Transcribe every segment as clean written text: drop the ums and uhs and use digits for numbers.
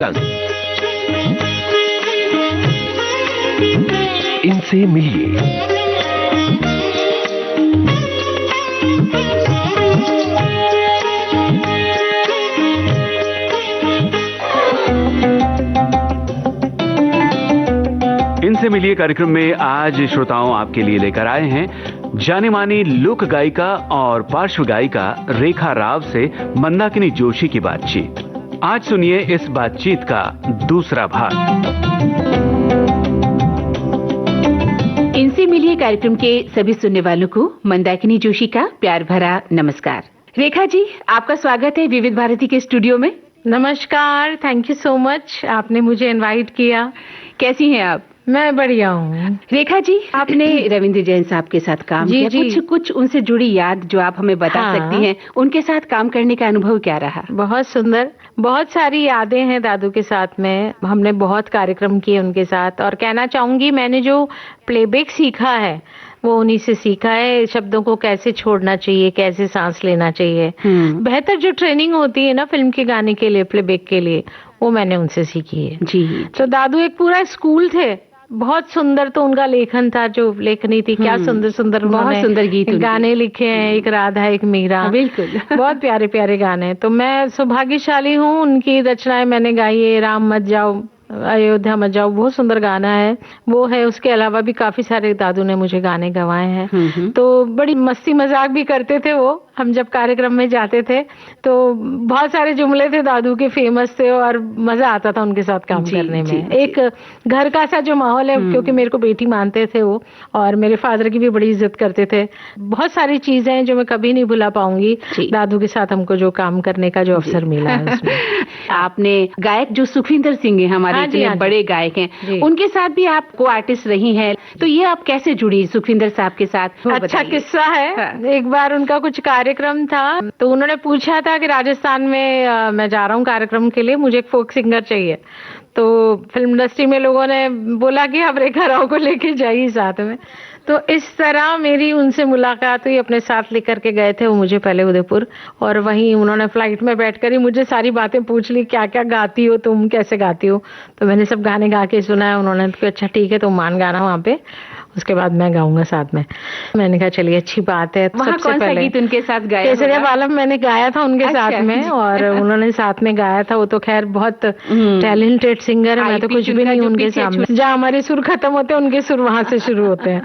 इनसे मिलिए। इनसे मिलिए कार्यक्रम में आज श्रोताओं आपके लिए लेकर आए हैं जाने मानी लोक गायिका और पार्श्व गायिका रेखा राव से मंदाकिनी जोशी की बातचीत। आज सुनिए इस बातचीत का दूसरा भाग। इनसे मिलिए कार्यक्रम के सभी सुनने वालों को मंदाकिनी जोशी का प्यार भरा नमस्कार। रेखा जी, आपका स्वागत है विविध भारती के स्टूडियो में। नमस्कार, थैंक यू सो मच, आपने मुझे इनवाइट किया। कैसी हैं आप? मैं बढ़िया हूँ। रेखा जी, आपने रविंद्र जैन साहब के साथ काम किया। कुछ उनसे जुड़ी याद जो आप हमें बता सकती हैं, उनके साथ काम करने का अनुभव क्या रहा? बहुत सुंदर, बहुत सारी यादें हैं दादू के साथ में। हमने बहुत कार्यक्रम किए उनके साथ, और कहना चाहूंगी मैंने जो प्लेबैक सीखा है वो उन्हीं से सीखा है। शब्दों को कैसे छोड़ना चाहिए, कैसे सांस लेना चाहिए। बेहतर जो ट्रेनिंग होती है ना फिल्म के गाने के लिए, प्लेबैक के लिए, वो मैंने उनसे सीखी है। जी। तो दादू एक पूरा स्कूल थे। बहुत सुंदर तो उनका लेखन था, जो लेखनी थी, क्या सुंदर सुंदर, बहुत सुंदर गीत गाने लिखे हैं। एक राधा, एक मीरा, बिल्कुल बहुत प्यारे प्यारे गाने। तो मैं सौभाग्यशाली हूँ, उनकी रचनाएं मैंने गाई है। राम मत जाओ, अयोध्या मत जाओ, बहुत सुंदर गाना है वो है। उसके अलावा भी काफी सारे दादू ने मुझे गाने गवाए हैं। तो बड़ी मस्ती मजाक भी करते थे वो। हम जब कार्यक्रम में जाते थे तो बहुत सारे जुमले थे दादू के, फेमस थे, और मजा आता था उनके साथ काम करने में। एक घर का सा जो माहौल है, क्योंकि मेरे को बेटी मानते थे वो, और मेरे फादर की भी बड़ी इज्जत करते थे। बहुत सारी चीजें हैं जो मैं कभी नहीं भुला पाऊंगी। दादू के साथ हमको जो काम करने का जो अवसर मिला है उसमें। आपने गायक जो सुखविंदर सिंह है, हमारे बड़े गायक हैं, उनके साथ भी आप को आर्टिस्ट रही हैं। तो ये आप कैसे जुड़ी सुखविंदर साहब के साथ? अच्छा किस्सा है। एक बार उनका कुछ कार्यक्रम था, तो उन्होंने पूछा था कि राजस्थान में मैं जा रहा हूँ कार्यक्रम के लिए, मुझे एक फोक सिंगर चाहिए। तो फिल्म इंडस्ट्री में लोगों ने बोला कि आप रेखा राव को लेके जाइए साथ में। तो इस तरह मेरी उनसे मुलाकात हुई। अपने साथ लेकर के गए थे वो मुझे पहले उदयपुर, और वहीं उन्होंने फ्लाइट में बैठकर ही मुझे सारी बातें पूछ ली, क्या क्या गाती हो तुम, कैसे गाती हो। तो मैंने सब गाने गा के सुनाया। उन्होंने कहा अच्छा ठीक है, तुम मान गाना वहाँ पे, उसके बाद मैं गाऊंगा साथ में। मैंने कहा चलिए अच्छी बात है। सबसे पहले गीत उनके साथ गाया? केसरिया बालम मैंने गाया था उनके साथ में, और उन्होंने साथ में गाया था। वो तो खैर बहुत टैलेंटेड सिंगर है, मैं तो कुछ भी नहीं उनके सामने। जहाँ हमारे सुर खत्म होते हैं उनके सुर वहां से शुरू होते हैं।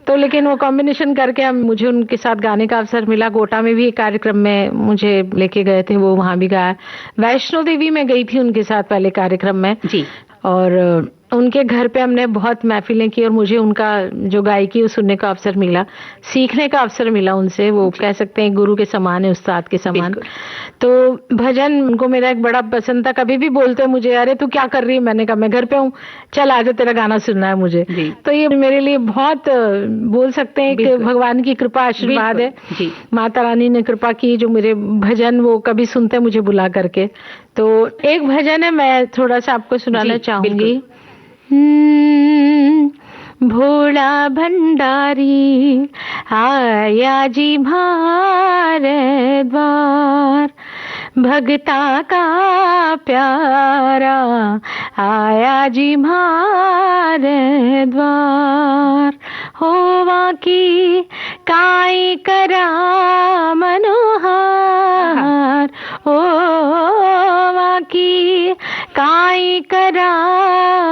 तो लेकिन वो कॉम्बिनेशन करके मुझे उनके साथ गाने का अवसर मिला। गोटा में भी एक कार्यक्रम में मुझे लेके गए थे, वो वहां भी गाया। वैष्णो देवी में गई थी उनके साथ पहले कार्यक्रम में जी, और उनके घर पे हमने बहुत महफिलें की, और मुझे उनका जो गायकी सुनने का अवसर मिला, सीखने का अवसर मिला उनसे। वो कह सकते हैं गुरु के समान है, उस्ताद के समान। तो भजन उनको मेरा एक बड़ा पसंद था। कभी भी बोलते मुझे, अरे तू क्या कर रही है, मैंने कहा मैं घर पे हूँ, चल आजा, तेरा गाना सुनना है मुझे। तो ये मेरे लिए बहुत बोल सकते हैं कि भगवान की कृपा, आशीर्वाद है। माता रानी ने कृपा की, जो मेरे भजन वो कभी सुनते मुझे बुला करके। तो एक भजन है, मैं थोड़ा सा आपको सुनाना चाहूंगी। भोला भंडारी आया जी म्हारे द्वार, भगता का प्यारा आया जी म्हारे द्वार। होवा की काई करा मनोहार, होवा की काई करा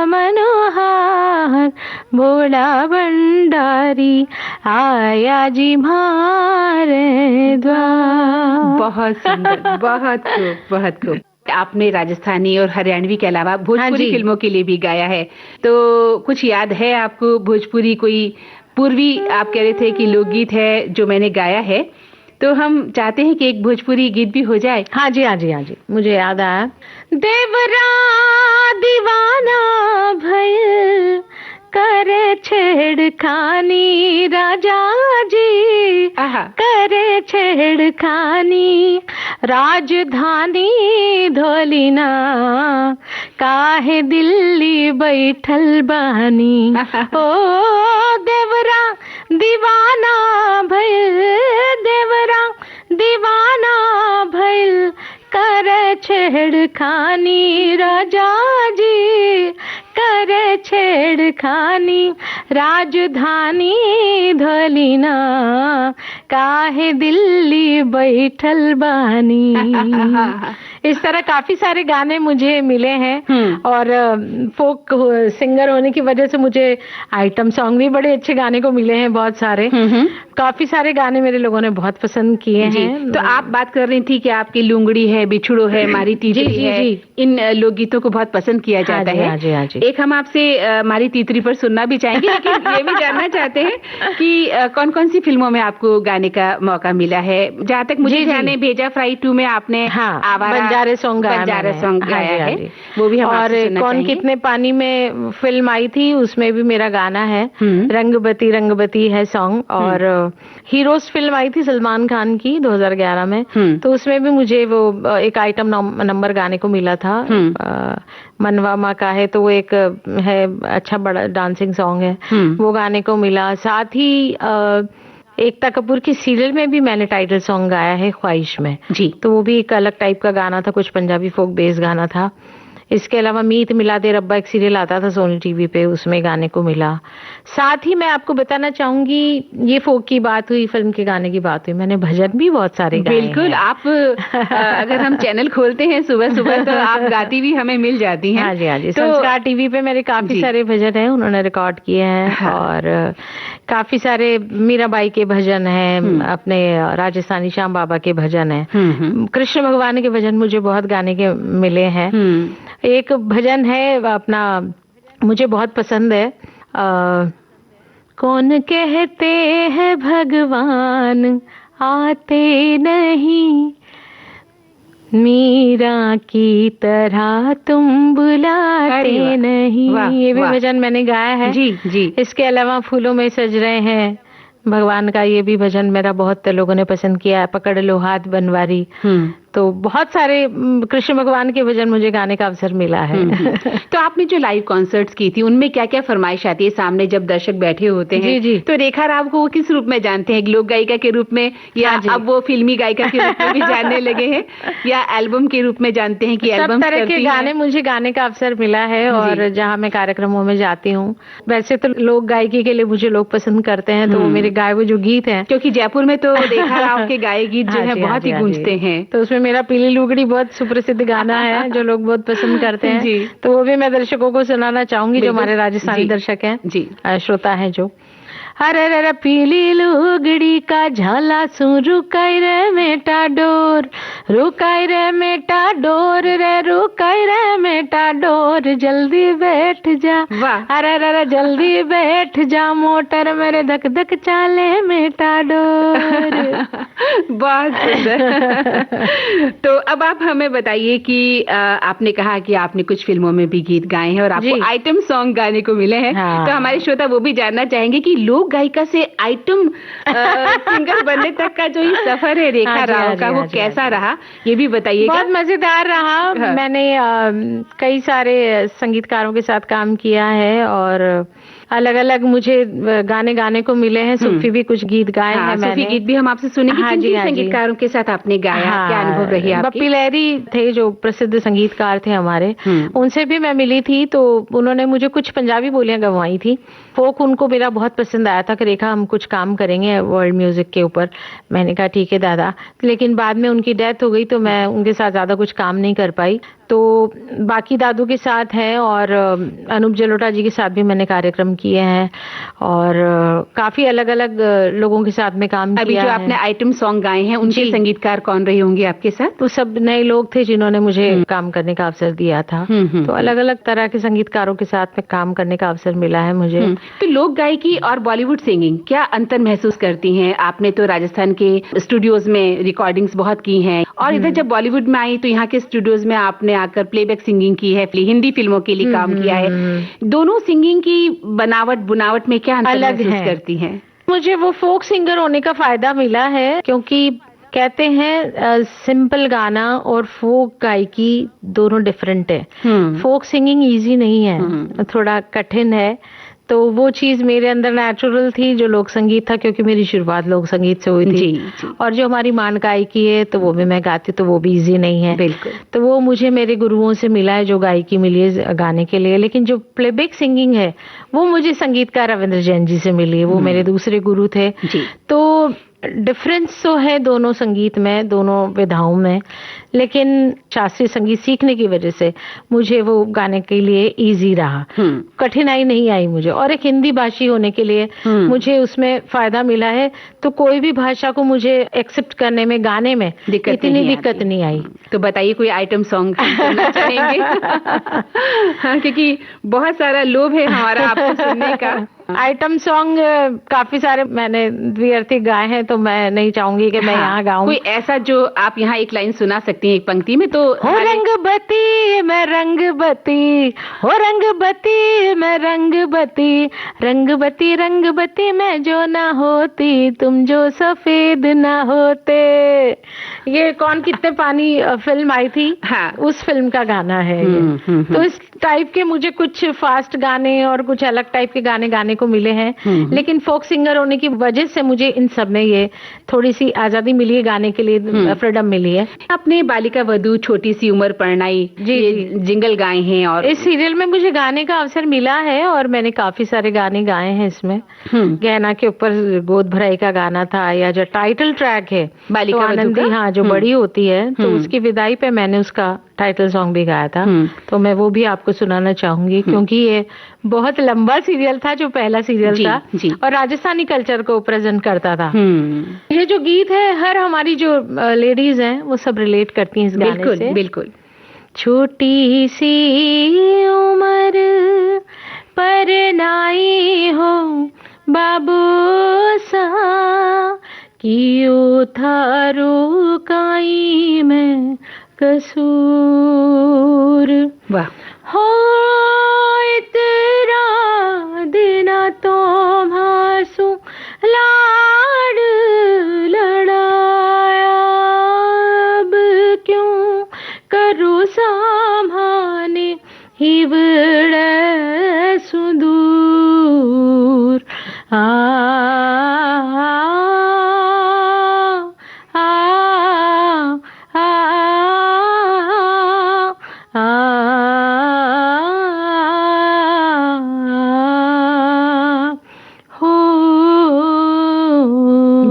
मनोहार, भोला भंडारी आया जी म्हारे द्वार। बहुत सुंदर, बहुत खूब, बहुत खूब। आपने राजस्थानी और हरियाणवी के अलावा भोजपुरी फिल्मों के लिए भी गाया है। तो कुछ याद है आपको भोजपुरी? कोई पूर्वी आप कह रहे थे कि लोकगीत है जो मैंने गाया है, तो हम चाहते हैं कि एक भोजपुरी गीत भी हो जाए। हाँ जी, हाँ जी, हाँ जी, मुझे याद आया। देवरा दीवाना भइल करे छेड़खानी, राजा जी करे छेड़खानी, राजधानी धोलिना काहे दिल्ली बैठल बानी। ओ देवरा दीवाना भइल, देवरा दीवाना भइल करे छेड़खानी राजा जी, करे छेड़खानी, राजधानी धोलिना, काहे दिल्ली बैठल बानी। इस तरह काफी सारे गाने मुझे मिले हैं और फोक सिंगर होने की वजह से मुझे आइटम सॉन्ग भी बड़े अच्छे गाने को मिले हैं, बहुत सारे। काफी सारे गाने मेरे लोगों ने बहुत पसंद किए हैं। तो आप बात कर रही थी कि आपकी लुंगड़ी है, बिछड़ो है, मारी तीतरी है, इन लोकगीतों को बहुत पसंद किया जाता है। हाँ जी। एक हम आपसे मारी तीतरी पर सुनना भी चाहेंगे, लेकिन ये भी जानना चाहते हैं कि कौन कौन सी फिल्मों में आपको गाने का मौका मिला है। जहाँ तक मुझे ध्यान है, भेजा फ्राई 2 में आपने बंजारे सॉन्ग गाया है, वो भी हम और कौन कितने पानी में फिल्म आई थी, उसमें भी मेरा गाना है। रंगबती रंगबती है सॉन्ग। और हीरोज फिल्म आई थी सलमान खान की 2011 में, तो उसमें भी मुझे वो एक आइटम नंबर गाने को मिला था। मनवा माँ का है, तो वो एक है अच्छा बड़ा डांसिंग सॉन्ग है, वो गाने को मिला। साथ ही एकता कपूर की सीरियल में भी मैंने टाइटल सॉन्ग गाया है, ख्वाहिश में जी, तो वो भी एक अलग टाइप का गाना था, कुछ पंजाबी फोक बेस गाना था। इसके अलावा मीत मिला दे रब्बा एक सीरियल आता था सोनी टीवी पे, उसमें गाने को मिला। साथ ही मैं आपको बताना चाहूंगी, ये फोक की बात हुई, फिल्म के गाने की बात हुई, मैंने भजन भी बहुत सारे गाए। बिल्कुल, आप अगर हम चैनल खोलते हैं सुबह सुबह तो आप गाती भी हमें मिल जाती हैं। हाँ जी। तो संस्कार टीवी पे मेरे काफी सारे भजन हैं, उन्होंने रिकॉर्ड किए हैं। हाँ। और काफी सारे मीराबाई के भजन हैं, अपने राजस्थानी श्याम बाबा के भजन हैं, कृष्ण भगवान के भजन मुझे बहुत गाने के मिले हैं। एक भजन है अपना, मुझे बहुत पसंद है, कौन कहते हैं भगवान आते नहीं, मीरा की तरह तुम बुलाते नहीं। ये भी भजन मैंने गाया है जी। इसके अलावा फूलों में सज रहे हैं भगवान का, ये भी भजन मेरा बहुत लोगों ने पसंद किया है। पकड़ लो हाथ बनवारी, तो बहुत सारे कृष्ण भगवान के भजन मुझे गाने का अवसर मिला है। तो आपने जो लाइव कॉन्सर्ट्स की थी, उनमें क्या क्या फरमाइश आती है सामने जब दर्शक बैठे होते हैं? जी। तो रेखा राव को किस रूप में जानते हैं, लोक गायिका के रूप में, या अब वो फिल्मी गायिका के रूप में भी जानने लगे हैं, या एल्बम के रूप में जानते हैं कि एल्बम तरह के गाने मुझे गाने का अवसर मिला है। और जहाँ मैं कार्यक्रमों में जाती हूँ, वैसे तो लोक गायकी के लिए मुझे लोग पसंद करते हैं, तो वो मेरे गाए हुए जो गीत हैं, क्योंकि जयपुर में तो रेखा राव के गाए गीत जो है बहुत ही गूंजते हैं, तो उसमें मेरा पीली लुगड़ी बहुत सुप्रसिद्ध गाना है जो लोग बहुत पसंद करते हैं। तो वो भी मैं दर्शकों को सुनाना चाहूंगी, जो हमारे राजस्थानी दर्शक हैं, श्रोता हैं जो। अरे रे पीली लुगड़ी का झाला सु रुकाई रे मेटा डोर, रुकाई रे मेटा डोर रे, रुकाई रे मेटा डोर, जल्दी बैठ जा, अरे रे जल्दी बैठ जा, मोटर मेरे धक धक चाले मेटा डोर। बहुत सुंदर। तो अब आप हमें बताइए कि आपने कहा कि आपने कुछ फिल्मों में भी गीत गाए हैं और आपको आइटम सॉन्ग गाने को मिले हैं। तो हमारे श्रोता वो भी जानना चाहेंगे कि लोक गायिका से आइटम सिंगर बनने तक का जो ये सफर है रेखा राव का, वो कैसा रहा, ये भी बताइएगा। बहुत मजेदार रहा। मैंने कई सारे संगीतकारों के साथ काम किया है और अलग अलग मुझे गाने गाने को मिले हैं। सूफी भी कुछ गीत गाए हैं मैंने। सूफी गीत भी हम आपसे सुनेंगे। किन संगीतकारों के साथ आपने गाया, क्या अनुभव रही आपकी? बप्पी लहरी थे जो प्रसिद्ध संगीतकार थे हमारे, उनसे भी मैं मिली थी, तो उन्होंने मुझे कुछ पंजाबी बोलियां गवाई थी। फोक उनको मेरा बहुत पसंद आया था कि रेखा हम कुछ काम करेंगे वर्ल्ड म्यूजिक के ऊपर। मैंने कहा ठीक है दादा, लेकिन बाद में उनकी डेथ हो गई तो मैं उनके साथ ज्यादा कुछ काम नहीं कर पाई। तो बाकी दादू के साथ हैं और अनूप जलोटा जी के साथ भी मैंने कार्यक्रम किए हैं और काफी अलग अलग लोगों के साथ में काम अभी किया जो है। आपने आइटम सॉन्ग गाए हैं उनके संगीतकार कौन रहे होंगे आपके साथ? वो सब नए लोग थे जिन्होंने मुझे काम करने का अवसर दिया था। तो अलग अलग तरह के संगीतकारों के साथ में काम करने का अवसर मिला है मुझे। तो लोक गायकी और बॉलीवुड सिंगिंग क्या अंतर महसूस करती हैं? आपने तो राजस्थान के स्टूडियोज में रिकॉर्डिंग्स बहुत की हैं और इधर जब बॉलीवुड में आई तो यहाँ के स्टूडियोज में आपने आकर प्लेबैक सिंगिंग की है, हिंदी फिल्मों के लिए काम किया है। दोनों सिंगिंग की बुनावट में क्या अंतर महसूस करती हैं? मुझे वो फोक सिंगर होने का फायदा मिला है, क्योंकि कहते हैं सिंपल गाना और फोक गायकी दोनों डिफरेंट है। फोक सिंगिंग इजी नहीं है, थोड़ा कठिन है। तो वो चीज मेरे अंदर नेचुरल थी जो लोक संगीत था, क्योंकि मेरी शुरुआत लोक संगीत से हुई थी। जी। और जो हमारी मान गायकी है तो वो भी मैं गाती हूँ, तो वो भी इजी नहीं है। बिल्कुल। तो वो मुझे मेरे गुरुओं से मिला है जो गायकी मिली है गाने के लिए। लेकिन जो प्लेबैक सिंगिंग है वो मुझे संगीतकार रविंद्र जैन जी से मिली है, वो मेरे दूसरे गुरु थे। जी। तो डिफरेंस तो है दोनों संगीत में, दोनों विधाओं में, लेकिन शास्त्रीय संगीत सीखने की वजह से मुझे वो गाने के लिए इजी रहा, कठिनाई नहीं आई मुझे। और एक हिंदी भाषी होने के लिए मुझे उसमें फायदा मिला है, तो कोई भी भाषा को मुझे एक्सेप्ट करने में, गाने में इतनी दिक्कत नहीं आई। तो बताइए कोई आइटम सॉन्ग सुनना चाहेंगे? हाँ, क्योंकि बहुत सारा लोभ है हमारा आपको सुनने का। आइटम सॉन्ग काफी सारे मैंने द्विअर्थी गाए हैं, तो मैं नहीं चाहूंगी कि मैं यहाँ गाऊं। कोई ऐसा जो आप यहाँ एक लाइन सुना सकती हैं एक पंक्ति में? तो हो रंगबती मैं रंगबती, हो रंगबती मैं रंगबती, रंगबती रंगबती मैं जो ना होती, तुम जो सफेद ना होते। ये कौन कितने पानी फिल्म आई थी, हाँ, उस फिल्म का गाना है ये। तो इस टाइप के मुझे कुछ फास्ट गाने और कुछ अलग टाइप के गाने गाने को मिले हैं, लेकिन फोक सिंगर होने की वजह से मुझे इन सब में ये थोड़ी सी आजादी मिली है, गाने के लिए फ्रीडम मिली है। आपने बालिका वधू, छोटी सी उम्र, परनाई, ये जिंगल गाए हैं, और इस सीरियल में मुझे गाने का अवसर मिला है और मैंने काफी सारे गाने गाए हैं इसमें। गहना के ऊपर गोद भराई का गाना था, या जो टाइटल ट्रैक है बालिका आनंदी, हाँ, जो बड़ी होती है, तो उसकी विदाई पे मैंने उसका टाइटल सॉन्ग भी गाया था। तो मैं वो भी आपको सुनाना चाहूंगी, क्योंकि ये बहुत लंबा सीरियल था, जो पहला सीरियल था, और राजस्थानी कल्चर को प्रेजेंट करता था। ये जो गीत है, हर हमारी जो लेडीज हैं वो सब रिलेट करती हैं इस गाने से। बिल्कुल। छोटी सी उम्र परनाई हो बाबू सा, कियो थारो काई में कसूर। वाह। हो इतरा दिना तो भासू लाड लड़ाया, अब क्यों करो सामाने हिवड़े सुदूर।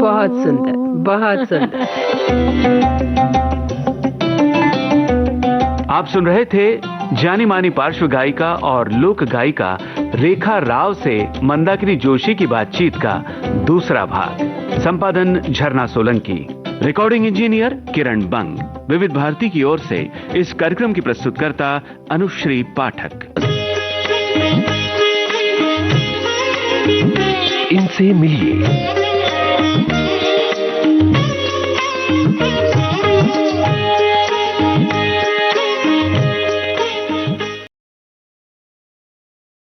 बहुत सुंदर, बहुत सुंदर। आप सुन रहे थे जानी मानी पार्श्व गायिका और लोक गायिका रेखा राव से मंदाकिनी जोशी की बातचीत का दूसरा भाग। संपादन झरना सोलंकी, रिकॉर्डिंग इंजीनियर किरण बंग। विविध भारती की ओर से इस कार्यक्रम की प्रस्तुतकर्ता अनुश्री पाठक। इनसे मिलिए